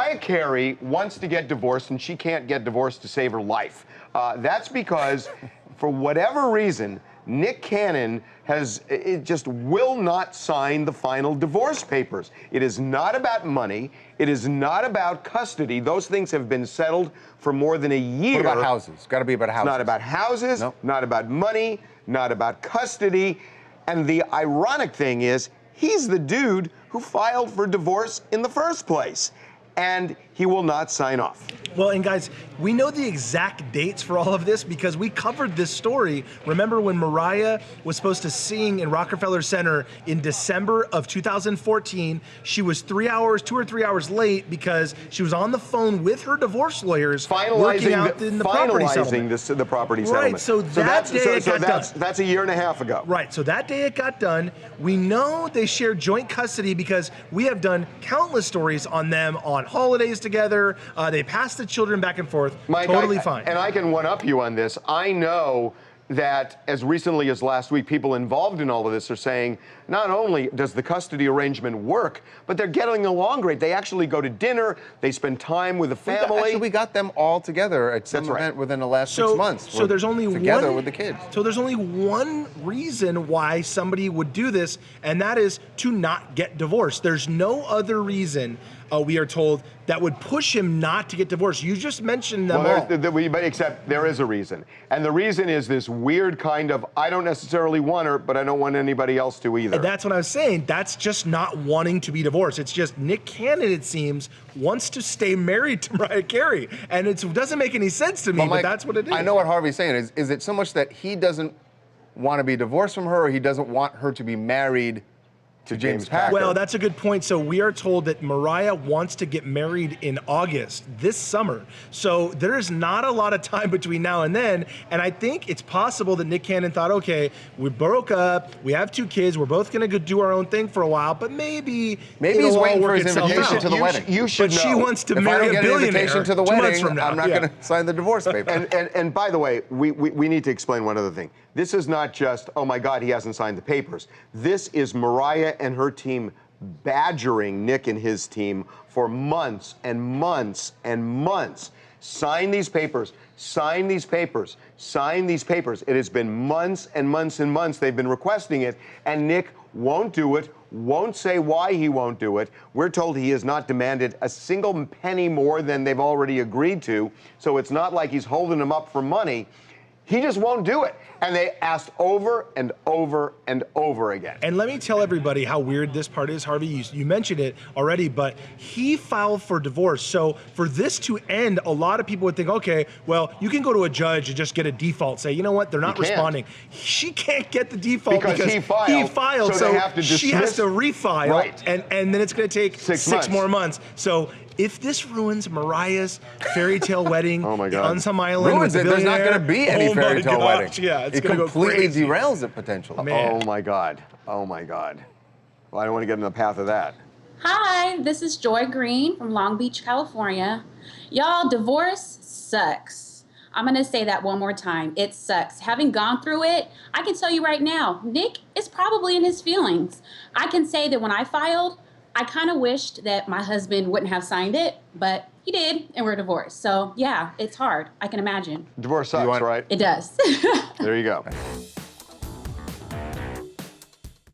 Mariah Carey wants to get divorced, and she can't get divorced to save her life. That's because, for whatever reason, Nick Cannon just will not sign the final divorce papers. It is not about money. It is not about custody. Those things have been settled for more than a year. What about houses? It's got to be about houses. It's not about houses, nope. Not about money, not about custody. And the ironic thing is, he's the dude who filed for divorce in the first place. And he will not sign off. Well, and guys, we know the exact dates for all of this because we covered this story. Remember when Mariah was supposed to sing in Rockefeller Center in December of 2014? She was 2 or 3 hours late because she was on the phone with her divorce lawyers working out the property settlement. The property right, settlement. so that day it got done. That's a year and a half ago. Right, so that day it got done. We know they share joint custody because we have done countless stories on them on holidays together. They pass the children back and forth. Mike, totally fine. And I can one-up you on this. I know that as recently as last week, people involved in all of this are saying not only does the custody arrangement work, but they're getting along great. They actually go to dinner. They spend time with the family. Actually, we got them all together at some event within the last 6 months. So there's only together with the kids. So there's only one reason why somebody would do this, and that is to not get divorced. There's no other reason, we are told, that would push him not to get divorced. You just mentioned them all. But except there is a reason. And the reason is this weird kind of, I don't necessarily want her, but I don't want anybody else to either. And that's what I was saying. That's just not wanting to be divorced. It's just Nick Cannon, it seems, wants to stay married to Mariah Carey. And it doesn't make any sense to me, but that's what it is. I know what Harvey's saying. Is it so much that he doesn't want to be divorced from her, or he doesn't want her to be married to James Packer? Well, that's a good point. So we are told that Mariah wants to get married in August, this summer. So there is not a lot of time between now and then. And I think it's possible that Nick Cannon thought, okay, we broke up, we have 2 kids, we're both gonna go do our own thing for a while, but maybe he's waiting for his invitation to the wedding. You should know. But she wants to marry a billionaire. If I don't get an invitation to the 2 months wedding, from now. I'm not gonna sign the divorce paper. And by the way, we need to explain one other thing. This is not just, oh my God, he hasn't signed the papers. This is Mariah and her team badgering Nick and his team for months and months and months. Sign these papers, sign these papers, sign these papers. It has been months and months and months they've been requesting it, and Nick won't do it, won't say why he won't do it. We're told he has not demanded a single penny more than they've already agreed to, so it's not like he's holding them up for money. He just won't do it. And they asked over and over and over again. And let me tell everybody how weird this part is, Harvey. You mentioned it already, but he filed for divorce. So for this to end, a lot of people would think, okay, well, you can go to a judge and just get a default. Say, you know what, they're not responding. She can't get the default because he filed, so they have to she has to refile, right. and then it's going to take 6 more months. So if this ruins Mariah's fairy tale wedding on some island with a there's not going to be any fairy tale wedding. Yeah, it's it going to go completely crazy. derails it potentially. Oh my God. Oh my God. Well, I don't want to get in the path of that. Hi, this is Joy Green from Long Beach, California. Y'all, divorce sucks. I'm going to say that one more time. It sucks. Having gone through it, I can tell you right now, Nick is probably in his feelings. I can say that when I filed, I kind of wished that my husband wouldn't have signed it, but he did, and we're divorced. So yeah, it's hard. I can imagine. Divorce sucks, right? It does. There you go.